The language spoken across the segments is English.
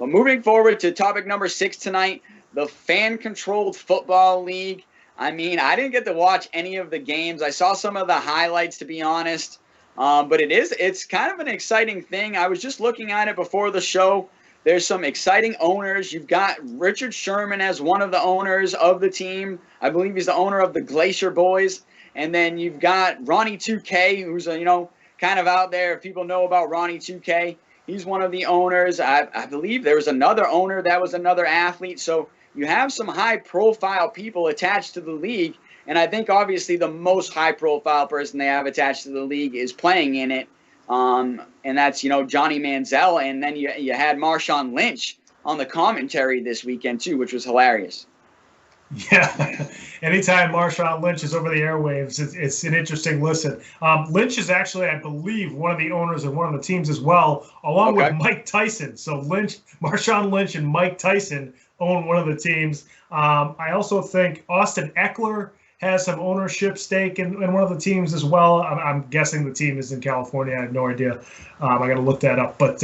But moving forward to topic number 6 tonight, the fan-controlled football league. I mean, I didn't get to watch any of the games. I saw some of the highlights, to be honest. But it's kind of an exciting thing. I was just looking at it before the show. There's some exciting owners. You've got Richard Sherman as one of the owners of the team. I believe he's the owner of the Glacier Boys. And then you've got Ronnie 2K, who's, kind of out there. If people know about Ronnie 2K, he's one of the owners. I believe there was another owner that was another athlete. So you have some high-profile people attached to the league. And I think, obviously, the most high-profile person they have attached to the league is playing in it. And that's, Johnny Manziel. And then you had Marshawn Lynch on the commentary this weekend, too, which was hilarious. Yeah. Anytime Marshawn Lynch is over the airwaves, it's an interesting listen. Lynch is actually, I believe, one of the owners of one of the teams as well, along with Mike Tyson. So Marshawn Lynch and Mike Tyson own one of the teams. I also think Austin Eckler has some ownership stake in one of the teams as well. I'm guessing the team is in California. I have no idea. I got to look that up. But,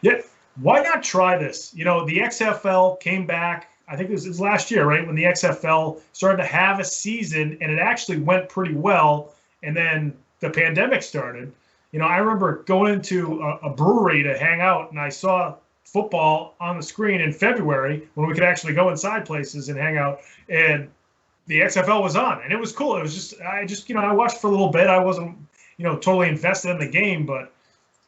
yeah, why not try this? The XFL came back, I think it was last year, right, when the XFL started to have a season, and it actually went pretty well. And then the pandemic started. I remember going into a brewery to hang out, and I saw football on the screen in February when we could actually go inside places and hang out. And the XFL was on, and it was cool. It was I watched for a little bit. I wasn't, totally invested in the game, but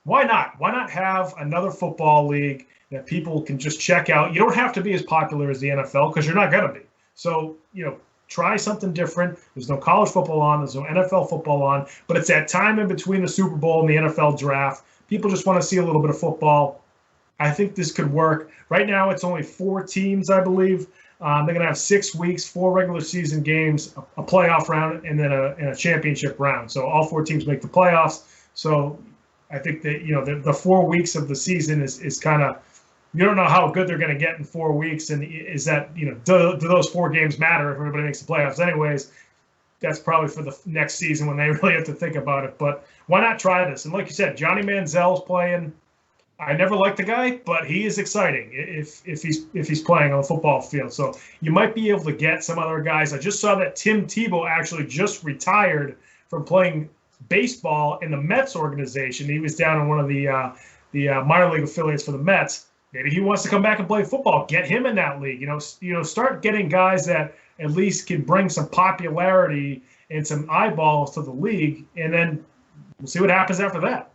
why not? Why not have another football league that people can just check out? You don't have to be as popular as the NFL because you're not going to be. So, try something different. There's no college football on. There's no NFL football on, but it's that time in between the Super Bowl and the NFL draft. People just want to see a little bit of football. I think this could work. Right now, it's only 4 teams, I believe. They're going to have 6 weeks, 4 regular season games, a playoff round, and then a championship round. So all 4 teams make the playoffs. So I think that, the 4 weeks of the season is kind of, you don't know how good they're going to get in 4 weeks. And is that, do those 4 games matter if everybody makes the playoffs anyways? That's probably for the next season when they really have to think about it. But why not try this? And like you said, Johnny Manziel's playing. I never liked the guy, but he is exciting if he's playing on the football field. So you might be able to get some other guys. I just saw that Tim Tebow actually just retired from playing baseball in the Mets organization. He was down in one of the minor league affiliates for the Mets. Maybe he wants to come back and play football. Get him in that league. Start getting guys that at least can bring some popularity and some eyeballs to the league, and then we'll see what happens after that.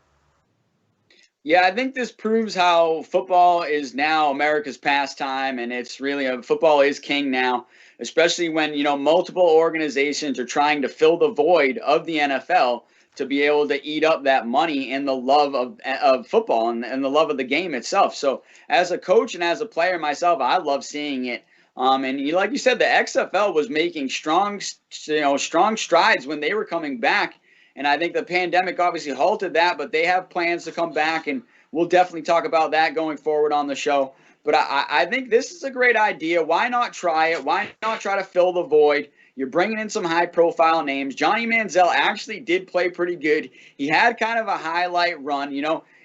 Yeah, I think this proves how football is now America's pastime, and it's really football is king now, especially when, multiple organizations are trying to fill the void of the NFL to be able to eat up that money and the love of football and the love of the game itself. So as a coach and as a player myself, I love seeing it. And like you said, the XFL was making strong strides when they were coming back. And I think the pandemic obviously halted that, but they have plans to come back, and we'll definitely talk about that going forward on the show. But I think this is a great idea. Why not try it? Why not try to fill the void? You're bringing in some high-profile names. Johnny Manziel actually did play pretty good. He had kind of a highlight run.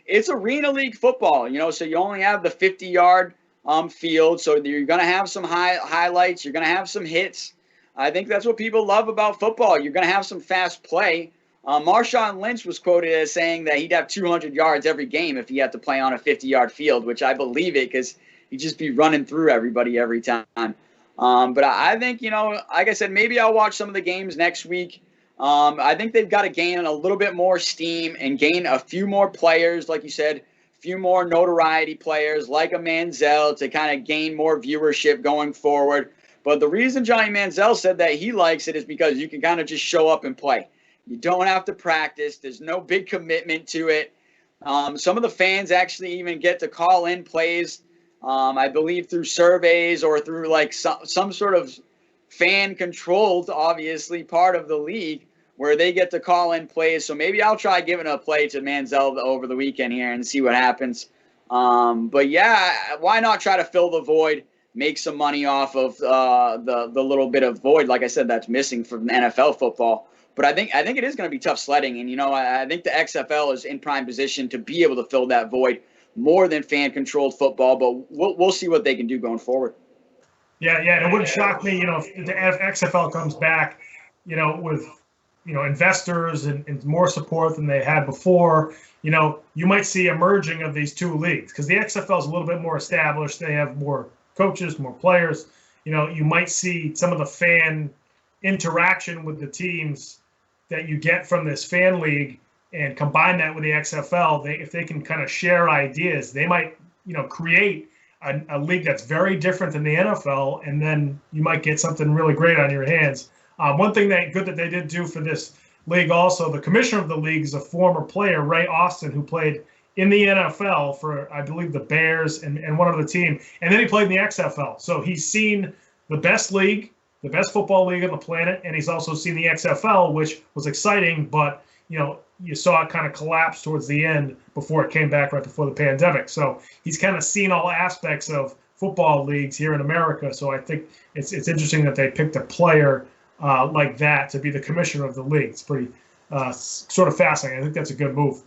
It's Arena League football, so you only have the 50-yard field, so you're going to have some highlights. You're going to have some hits. I think that's what people love about football. You're going to have some fast play. Marshawn Lynch was quoted as saying that he'd have 200 yards every game if he had to play on a 50-yard field, which I believe it because he'd just be running through everybody every time. But I think, like I said, maybe I'll watch some of the games next week. I think they've got to gain a little bit more steam and gain a few more players, like you said, a few more notoriety players like a Manziel to kind of gain more viewership going forward. But the reason Johnny Manziel said that he likes it is because you can kind of just show up and play. You don't have to practice. There's no big commitment to it. Some of the fans actually even get to call in plays, I believe, through surveys or through like some sort of fan-controlled, obviously, part of the league where they get to call in plays. So maybe I'll try giving a play to Manziel over the weekend here and see what happens. But, yeah, why not try to fill the void, make some money off of the little bit of void, like I said, that's missing from NFL football. But I think it is going to be tough sledding. And, I think the XFL is in prime position to be able to fill that void. more than fan-controlled football, but we'll see what they can do going forward. Yeah, and it wouldn't shock me, if the XFL comes back, with, investors and more support than they had before. You might see a merging of these two leagues because the XFL is a little bit more established. They have more coaches, more players. You might see some of the fan interaction with the teams that you get from this fan league and combine that with the XFL. If they can kind of share ideas, they might, create a league that's very different than the NFL, and then you might get something really great on your hands. One thing that they did do for this league also, the commissioner of the league is a former player, Ray Austin, who played in the NFL for, I believe, the Bears and one other team, and then he played in the XFL. So he's seen the best league, the best football league on the planet, and he's also seen the XFL, which was exciting, but you saw it kind of collapse towards the end before it came back right before the pandemic. So he's kind of seen all aspects of football leagues here in America. So I think it's interesting that they picked a player like that to be the commissioner of the league. It's pretty sort of fascinating. I think that's a good move.